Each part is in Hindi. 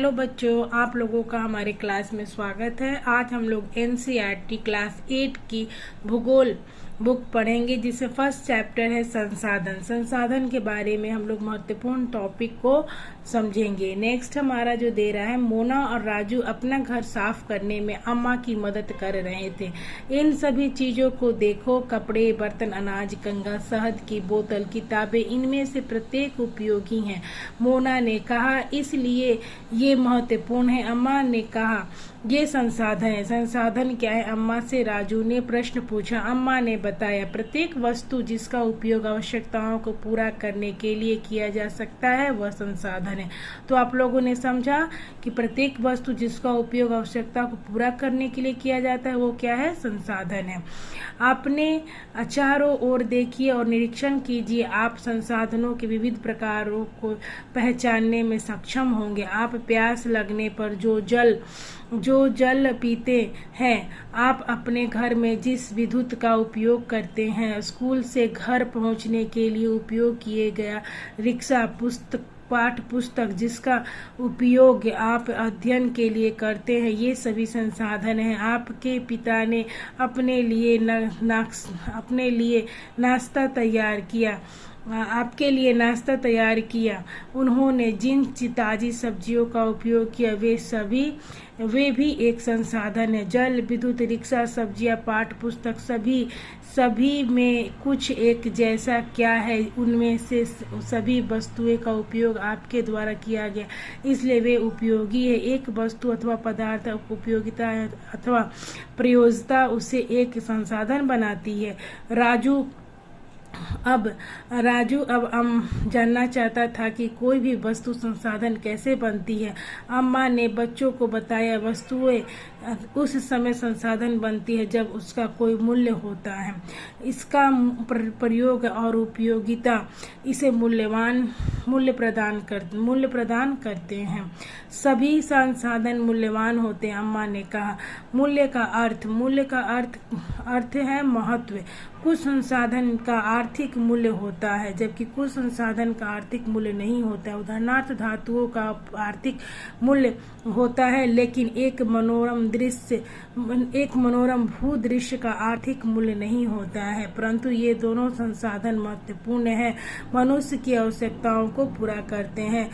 हेलो बच्चों, आप लोगों का हमारे क्लास में स्वागत है। आज हम लोग एनसीईआरटी क्लास 8 की भूगोल बुक पढ़ेंगे, जिसे फर्स्ट चैप्टर है संसाधन। संसाधन के बारे में हम लोग महत्वपूर्ण टॉपिक को समझेंगे। नेक्स्ट हमारा जो दे रहा है, मोना और राजू अपना घर साफ करने में अम्मा की मदद कर रहे थे। इन सभी चीजों को देखो, कपड़े, बर्तन, अनाज, कंघा, शहद की बोतल, किताबें, इनमें से प्रत्येक उपयोगी हैं। मोना ने कहा, इसलिए ये महत्वपूर्ण है। अम्मा ने कहा, ये संसाधन है। संसाधन क्या है अम्मा से राजू ने प्रश्न पूछा। अम्मा ने बताया, प्रत्येक वस्तु जिसका उपयोग आवश्यकताओं को पूरा करने के लिए किया जा सकता है वह संसाधन है। तो आप लोगों ने समझा कि प्रत्येक वस्तु जिसका उपयोग आवश्यकता को पूरा करने के लिए किया जाता है वो क्या है, संसाधन है। आपने चारों ओर देखिए और निरीक्षण कीजिए, आप संसाधनों के विविध प्रकारों को पहचानने में सक्षम होंगे। आप प्यास लगने पर जो जल पीते हैं, आप अपने घर में जिस विद्युत का उपयोग करते हैं, स्कूल से घर पहुंचने के लिए उपयोग किए गया रिक्शा, पाठ पुस्तक जिसका उपयोग आप अध्ययन के लिए करते हैं, ये सभी संसाधन हैं। आपके पिता ने अपने लिए नाश्ता तैयार किया। आपके लिए नाश्ता तैयार किया। उन्होंने जिन ताजी सब्जियों का उपयोग किया वे भी एक संसाधन है। जल, विद्युत, रिक्शा, सब्जियां, पाठ पुस्तक, सभी में कुछ एक जैसा क्या है, उनमें से सभी वस्तुएं का उपयोग आपके द्वारा किया गया, इसलिए वे उपयोगी है। एक वस्तु अथवा पदार्थ उपयोगिता अथवा प्रयोज्यता उसे एक संसाधन बनाती है। राजू अब जानना चाहता था कि कोई भी वस्तु संसाधन कैसे बनती है। अम्मा ने बच्चों को बताया, वस्तुएं उस समय संसाधन बनती है जब उसका कोई मूल्य होता है। इसका प्रयोग और उपयोगिता इसे मूल्य प्रदान करते हैं। सभी संसाधन मूल्यवान होते हैं, अम्मा ने कहा। मूल्य का अर्थ है महत्व। कुछ संसाधन का आर्थिक मूल्य होता है जबकि कुछ संसाधन का आर्थिक मूल्य नहीं होता है। उदाहरणार्थ, धातुओं का आर्थिक मूल्य होता है, लेकिन एक मनोरम भूदृश्य का आर्थिक मूल्य नहीं होता है। परंतु ये दोनों संसाधन महत्वपूर्ण है, मनुष्य की आवश्यकताओं को पूरा करते हैं।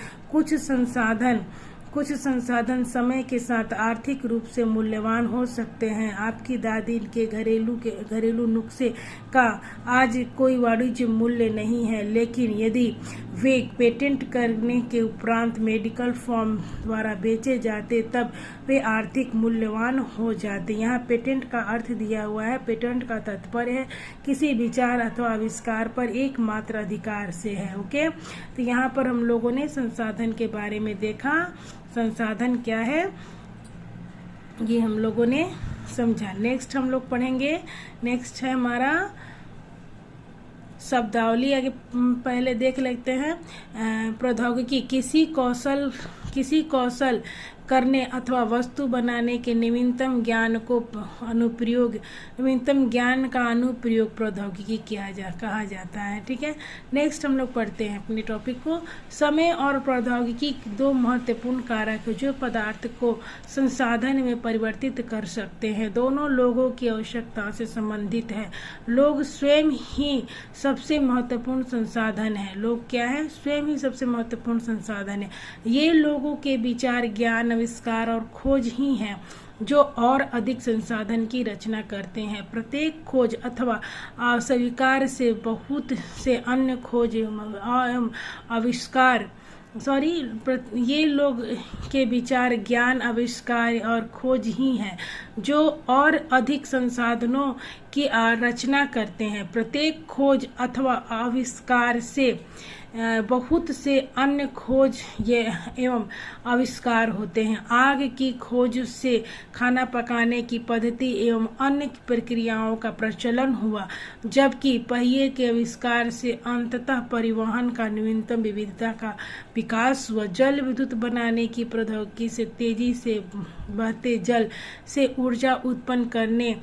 कुछ संसाधन समय के साथ आर्थिक रूप से मूल्यवान हो सकते हैं। आपकी दादी के घरेलू नुस्खे का आज कोई वाणिज्य मूल्य नहीं है, लेकिन यदि वे पेटेंट करने के उपरांत मेडिकल फर्म द्वारा बेचे जाते तब वे आर्थिक मूल्यवान हो जाते। यहाँ पेटेंट का अर्थ दिया हुआ है। पेटेंट का तात्पर्य है किसी विचार अथवा आविष्कार पर एकमात्र अधिकार से है। ओके, तो यहाँ पर हम लोगों ने संसाधन के बारे में देखा। संसाधन क्या है ये हम लोगों ने समझा। नेक्स्ट हम लोग पढ़ेंगे। नेक्स्ट है हमारा शब्दावली। आगे पहले देख लेते हैं। प्रौद्योगिकी किसी कौशल करने अथवा वस्तु बनाने के नवीनतम ज्ञान का अनुप्रयोग प्रौद्योगिकी कहा जाता है। ठीक है, नेक्स्ट हम लोग पढ़ते हैं अपने टॉपिक को। समय और प्रौद्योगिकी दो महत्वपूर्ण कारक जो पदार्थ को संसाधन में परिवर्तित कर सकते हैं। दोनों लोगों की आवश्यकता से संबंधित है। लोग स्वयं ही सबसे महत्वपूर्ण संसाधन है। लोग क्या है? स्वयं ही सबसे महत्वपूर्ण संसाधन है। ये लोगों के विचार, ज्ञान, आविष्कार और खोज ही हैं जो और अधिक संसाधन की रचना करते हैं। प्रत्येक खोज अथवा आविष्कार से बहुत से अन्य खोज एवं आविष्कार ये लोग के विचार, ज्ञान, आविष्कार और खोज ही हैं जो और अधिक संसाधनों की रचना करते हैं। प्रत्येक खोज अथवा आविष्कार से बहुत से अन्य खोज एवं आविष्कार होते हैं। आग की खोज से खाना पकाने की पद्धति एवं अन्य प्रक्रियाओं का प्रचलन हुआ, जबकि पहिए के आविष्कार से अंततः परिवहन का नवीनतम विविधता का विकास हुआ। जल विद्युत बनाने की प्रौद्योगिकी से तेजी से बहते जल से ऊर्जा उत्पन्न करने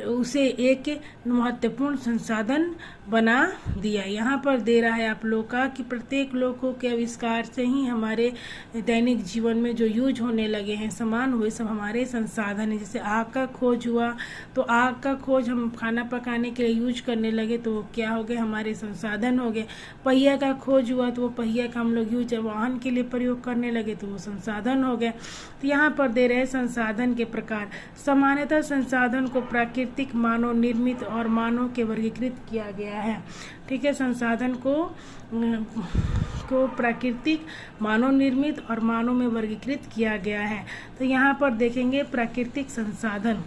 उसे एक महत्वपूर्ण संसाधन बना दिया। यहाँ पर दे रहा है आप लोग का कि प्रत्येक लोगों के आविष्कार से ही हमारे दैनिक जीवन में जो यूज होने लगे हैं सामान, वो सब हमारे संसाधन है। जैसे आग का खोज हुआ तो आग का खोज हम खाना पकाने के लिए यूज करने लगे तो क्या हो गए, हमारे संसाधन हो गए। पहिया का खोज हुआ तो वो पहिया का हम लोग यूज वाहन के लिए प्रयोग करने लगे तो वो संसाधन हो गए। तो यहाँ पर दे रहे संसाधन के प्रकार। सामान्यतः संसाधन को प्राकृतिक, मानव निर्मित और मानव के वर्गीकृत किया गया है। ठीक है, संसाधन को प्राकृतिक, मानव निर्मित और मानव में वर्गीकृत किया गया है। तो यहाँ पर देखेंगे प्राकृतिक संसाधन,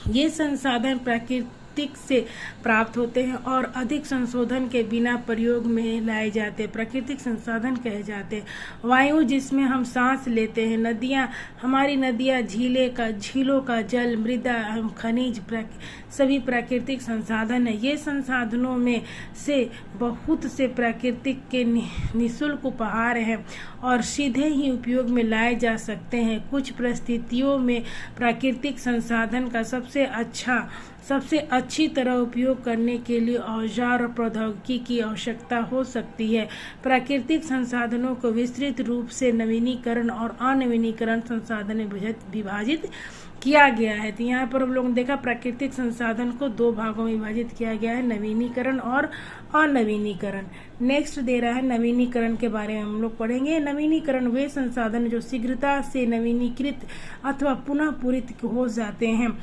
ये संसाधन प्राकृतिक से प्राप्त होते हैं और अधिक संशोधन के बिना प्रयोग में लाए जाते हैं, प्राकृतिक संसाधन कहे जाते हैं। वायु जिसमें हम सांस लेते हैं, नदियाँ, हमारी नदियाँ, झीलों का जल, मृदा, खनिज, सभी प्राकृतिक संसाधन है। ये संसाधनों में से बहुत से प्राकृतिक के निःशुल्क उपहार हैं और सीधे ही उपयोग में लाए जा सकते हैं। कुछ परिस्थितियों में प्राकृतिक संसाधन का सबसे अच्छी तरह उपयोग करने के लिए औजार और प्रौद्योगिकी की आवश्यकता हो सकती है। प्राकृतिक संसाधनों को विस्तृत रूप से नवीनीकरण और अनवीनीकरण संसाधन में विभाजित किया गया है। तो यहाँ पर हम लोगों ने देखा प्राकृतिक संसाधन को दो भागों में विभाजित किया गया है, नवीनीकरण और अनवीनीकरण। नेक्स्ट दे रहा है नवीनीकरण के बारे में हम लोग पढ़ेंगे। नवीनीकरण वे संसाधन जो शीघ्रता से नवीनीकृत अथवा पुनः पूरित हो जाते हैं।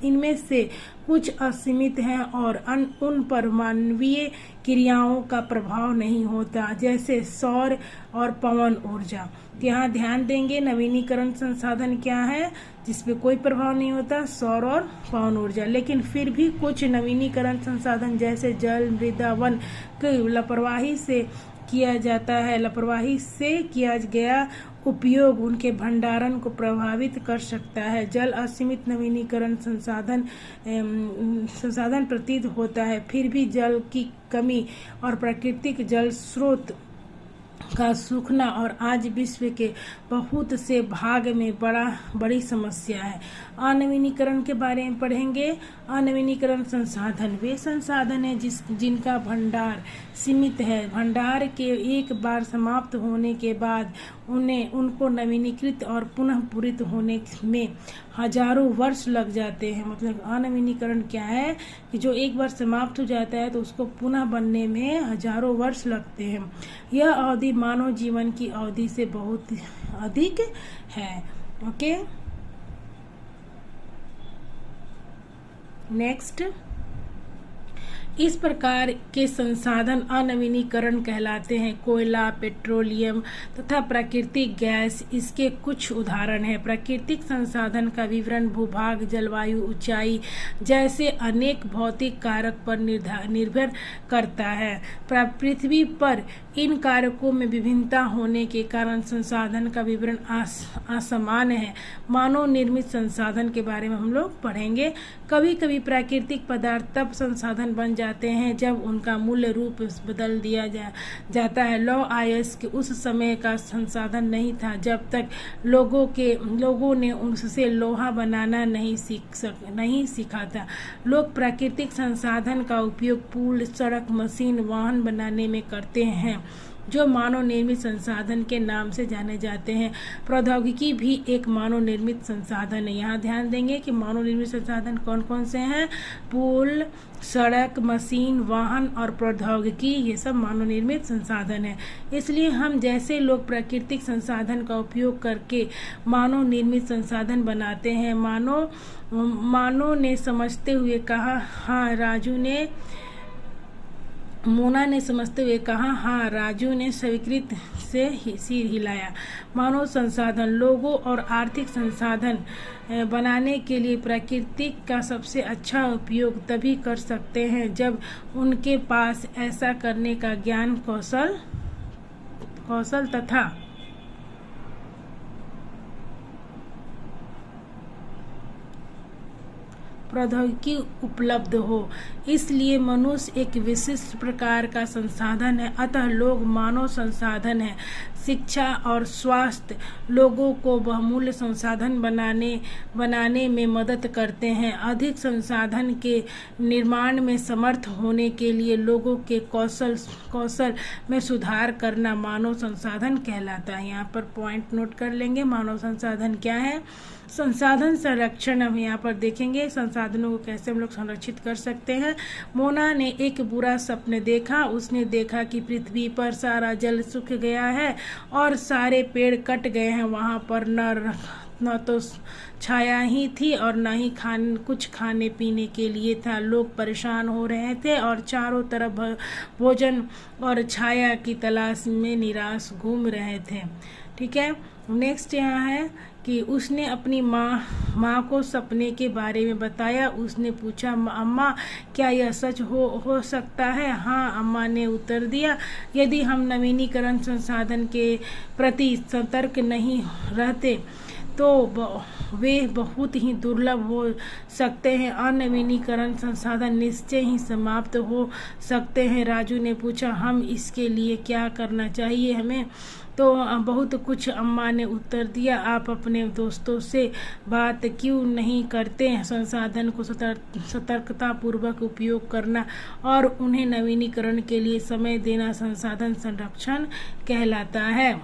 इनमें से कुछ असीमित हैं और उन पर मानवीय क्रियाओं का प्रभाव नहीं होता, जैसे सौर और पवन ऊर्जा। यहाँ ध्यान देंगे नवीनीकरण संसाधन क्या है जिसपे कोई प्रभाव नहीं होता, सौर और पवन ऊर्जा। लेकिन फिर भी कुछ नवीनीकरण संसाधन जैसे जल, मृदा, वन की लापरवाही से किया गया उपयोग उनके भंडारण को प्रभावित कर सकता है। जल असीमित नवीनीकरण संसाधन प्रतीत होता है, फिर भी जल की कमी और प्राकृतिक जल स्रोत का सूखना और आज विश्व के बहुत से भाग में बड़ी समस्या है। अनवीनीकरण के बारे में पढ़ेंगे। अनवीनीकरण संसाधन वे संसाधन है जिनका भंडार सीमित है। भंडार के एक बार समाप्त होने के बाद उनको नवीनीकृत और पुनः पूरित होने में हजारों वर्ष लग जाते हैं। मतलब अनवीनीकरण क्या है कि जो एक बार समाप्त हो जाता है तो उसको पुनः बनने में हजारों वर्ष लगते हैं। यह अवधि मानव जीवन की अवधि से बहुत अधिक है। ओके, नेक्स्ट, इस प्रकार के संसाधन अनवीनीकरण कहलाते हैं। कोयला, पेट्रोलियम तथा प्राकृतिक गैस इसके कुछ उदाहरण हैं। प्राकृतिक संसाधन का विवरण भूभाग, जलवायु, ऊंचाई जैसे अनेक भौतिक कारक पर निर्भर करता है। पृथ्वी पर इन कारकों में विभिन्नता होने के कारण संसाधन का विवरण असमान है। मानव निर्मित संसाधन के बारे में हम लोग पढ़ेंगे। कभी कभी प्राकृतिक पदार्थ तब संसाधन बन जाते हैं जब उनका मूल्य रूप बदल दिया जाता है। लौह अयस्क उस समय का संसाधन नहीं था जब तक लोगों ने उससे लोहा बनाना नहीं सीखा था। लोग प्राकृतिक संसाधन का उपयोग पुल, सड़क, मशीन, वाहन बनाने में करते हैं जो मानव निर्मित संसाधन के नाम से जाने जाते हैं। प्रौद्योगिकी भी एक मानव निर्मित संसाधन है। यहाँ ध्यान देंगे कि मानव निर्मित संसाधन कौन कौन से हैं। पुल, सड़क, मशीन, वाहन और प्रौद्योगिकी, ये सब मानव निर्मित संसाधन है। इसलिए हम जैसे लोग प्राकृतिक संसाधन का उपयोग करके मानव निर्मित संसाधन बनाते हैं। मानव ने समझते हुए कहा हाँ, मोना ने समझते हुए कहा हाँ, राजू ने स्वीकृत से सिर हिलाया। मानव संसाधन, लोगों और आर्थिक संसाधन बनाने के लिए प्राकृतिक का सबसे अच्छा उपयोग तभी कर सकते हैं जब उनके पास ऐसा करने का ज्ञान, कौशल तथा प्रौद्योगिकी उपलब्ध हो। इसलिए मनुष्य एक विशिष्ट प्रकार का संसाधन है, अतः लोग मानव संसाधन है। शिक्षा और स्वास्थ्य लोगों को बहुमूल्य संसाधन बनाने में मदद करते हैं। अधिक संसाधन के निर्माण में समर्थ होने के लिए लोगों के कौशल में सुधार करना मानव संसाधन कहलाता है। यहाँ पर पॉइंट नोट कर लेंगे। मानव संसाधन क्या है? संसाधन संरक्षण हम यहाँ पर देखेंगे, संसाधनों को कैसे हम लोग संरक्षित कर सकते हैं। मोना ने एक बुरा सपना देखा। उसने देखा कि पृथ्वी पर सारा जल सूख गया है और सारे पेड़ कट गए हैं। वहाँ पर न तो छाया ही थी और न ही कुछ खाने पीने के लिए था। लोग परेशान हो रहे थे और चारों तरफ भोजन और छाया की तलाश में निराश घूम रहे थे। ठीक है, नेक्स्ट यहाँ है कि उसने अपनी माँ को सपने के बारे में बताया। उसने पूछा, अम्मा क्या यह सच हो सकता है? हाँ, अम्मा ने उत्तर दिया। यदि हम नवीनीकरण संसाधन के प्रति सतर्क नहीं रहते तो वे बहुत ही दुर्लभ हो सकते हैं। अनवीनीकरण संसाधन निश्चय ही समाप्त हो सकते हैं। राजू ने पूछा, हम इसके लिए क्या करना चाहिए हमें? तो बहुत कुछ, अम्मा ने उत्तर दिया। आप अपने दोस्तों से बात क्यों नहीं करते? संसाधन को सतर्कता पूर्वक उपयोग करना और उन्हें नवीनीकरण के लिए समय देना संसाधन संरक्षण कहलाता है।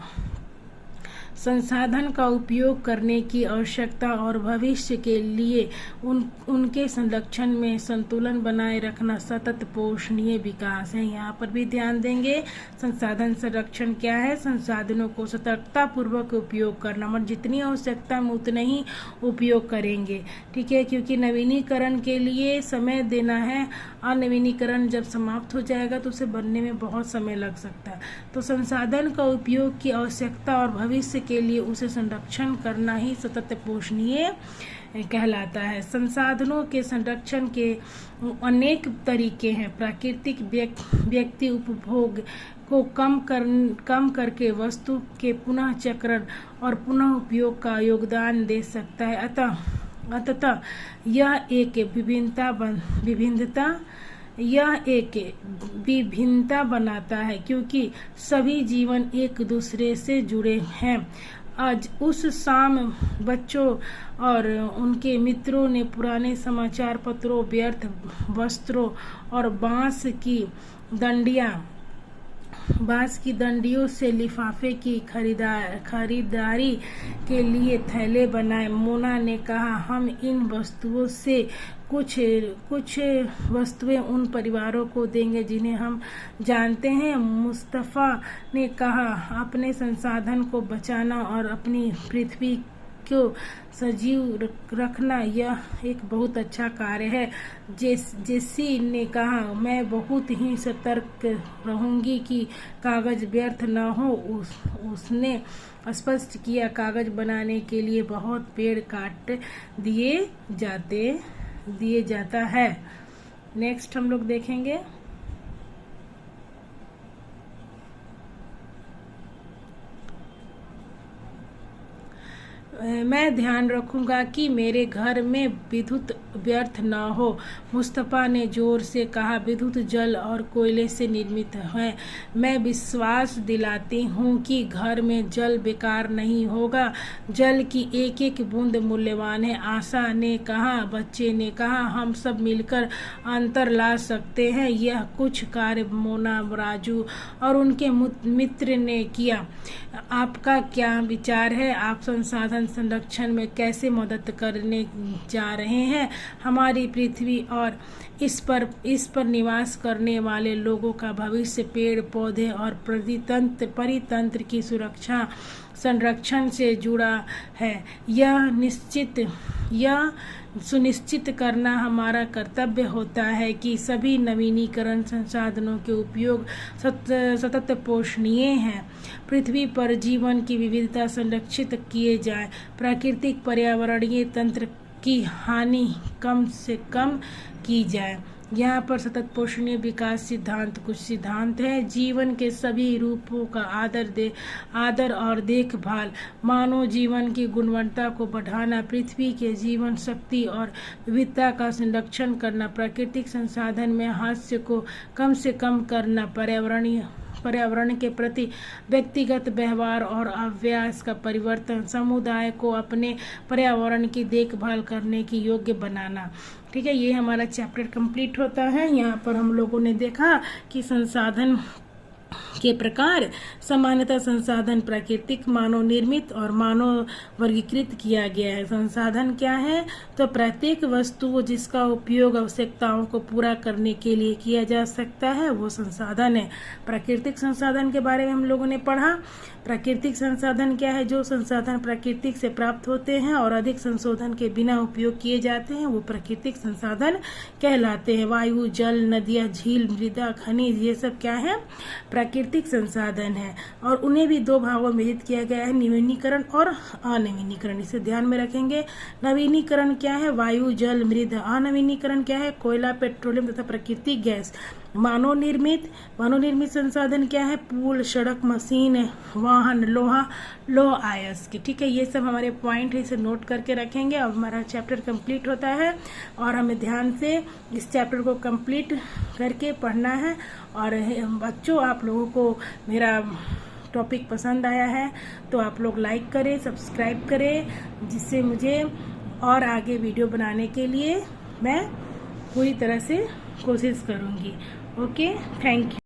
संसाधन का उपयोग करने की आवश्यकता और भविष्य के लिए उनके संरक्षण में संतुलन बनाए रखना सतत पोषणीय विकास है। यहाँ पर भी ध्यान देंगे। संसाधन संरक्षण क्या है? संसाधनों को सतर्कता पूर्वक उपयोग करना, मतलब जितनी आवश्यकता में उतना ही उपयोग करेंगे। ठीक है, क्योंकि नवीनीकरण के लिए समय देना है। अनवीनीकरण जब समाप्त हो जाएगा तो उसे बनने में बहुत समय लग सकता है। तो संसाधन का उपयोग की आवश्यकता और भविष्य के लिए उसे संरक्षण करना ही सतत पोषणीय कहलाता है। संसाधनों के संरक्षण के अनेक तरीके हैं। प्राकृतिक व्यक्ति उपभोग को कम करके वस्तु के पुनः चक्रण और पुनः उपयोग का योगदान दे सकता है। अतः यह एक विभिन्नता बनाता है, क्योंकि सभी जीवन एक दूसरे से जुड़े हैं। आज उस शाम बच्चों और उनके मित्रों ने पुराने समाचार पत्रों, व्यर्थ वस्त्रों और बांस की डंडियों से लिफाफे की खरीदारी के लिए थैले बनाए। मोना ने कहा, हम इन वस्तुओं से कुछ वस्तुएं उन परिवारों को देंगे जिन्हें हम जानते हैं। मुस्तफा ने कहा, अपने संसाधन को बचाना और अपनी पृथ्वी को सजीव रखना यह एक बहुत अच्छा कार्य है। जेसी ने कहा, मैं बहुत ही सतर्क रहूंगी कि कागज व्यर्थ न हो। उसने स्पष्ट किया, कागज बनाने के लिए बहुत पेड़ काट दिए जाता है। नेक्स्ट हम लोग देखेंगे मैं ध्यान रखूंगा कि मेरे घर में विद्युत व्यर्थ न हो। मुस्तफा ने जोर से कहा, विद्युत जल और कोयले से निर्मित है। मैं विश्वास दिलाती हूँ कि घर में जल बेकार नहीं होगा। जल की एक एक बूंद मूल्यवान है। आशा ने कहा, बच्चे ने कहा, हम सब मिलकर अंतर ला सकते हैं। यह कुछ कार्य मोना, राजू और उनके मित्र ने किया। आपका क्या विचार है? आप संसाधन संरक्षण में कैसे मदद करने जा रहे हैं? हमारी पृथ्वी और इस पर निवास करने वाले लोगों का भविष्य पेड़ पौधे और परितंत्र की सुरक्षा संरक्षण से जुड़ा है। यह सुनिश्चित करना हमारा कर्तव्य होता है कि सभी नवीनीकरण संसाधनों के उपयोग सतत पोषणीय हैं। पृथ्वी पर जीवन की विविधता संरक्षित किए जाए, प्राकृतिक पर्यावरणीय तंत्र की हानि कम से कम की जाए। यहाँ पर सतत पोषणीय विकास सिद्धांत कुछ सिद्धांत है। जीवन के सभी रूपों का आदर और देखभाल, मानव जीवन की गुणवत्ता को बढ़ाना, पृथ्वी के जीवन शक्ति और विविधता का संरक्षण करना, प्राकृतिक संसाधन में हास्य को कम से कम करना, पर्यावरण के प्रति व्यक्तिगत व्यवहार और अभ्यास का परिवर्तन, समुदाय को अपने पर्यावरण की देखभाल करने की योग्य बनाना। ठीक है, ये हमारा चैप्टर कंप्लीट होता है। यहाँ पर हम लोगों ने देखा कि संसाधन के प्रकार, सामान्यतः संसाधन प्राकृतिक, मानव निर्मित और मानव वर्गीकृत किया गया है। संसाधन क्या है? तो प्रत्येक वस्तु जिसका उपयोग आवश्यकताओं को पूरा करने के लिए किया जा सकता है वो संसाधन है। प्राकृतिक संसाधन के बारे में हम लोगों ने पढ़ा। प्राकृतिक संसाधन क्या है? जो संसाधन प्राकृतिक से प्राप्त होते हैं और अधिक संशोधन के बिना उपयोग किए जाते हैं वो प्राकृतिक संसाधन कहलाते हैं। वायु, जल, नदियाँ, झील, मृदा, खनिज, ये सब क्या है? प्राकृतिक संसाधन है। और उन्हें भी दो भागों में विभाजित किया गया है, नवीनीकरण और अनवीनीकरण। इसे ध्यान में रखेंगे। नवीनीकरण क्या है? वायु, जल, मृदा। अनवीनीकरण क्या है? कोयला, पेट्रोलियम तथा प्राकृतिक गैस। मानव निर्मित संसाधन क्या है? पुल, सड़क, मशीन, वाहन, लौह अयस्क। ठीक है, ये सब हमारे पॉइंट है, इसे नोट करके रखेंगे और हमारा चैप्टर कंप्लीट होता है। और हमें ध्यान से इस चैप्टर को कंप्लीट करके पढ़ना है। और बच्चों, आप लोगों को मेरा टॉपिक पसंद आया है तो आप लोग लाइक करें, सब्सक्राइब करें, जिससे मुझे और आगे वीडियो बनाने के लिए मैं पूरी तरह से कोशिश करूँगी। Okay, thank you.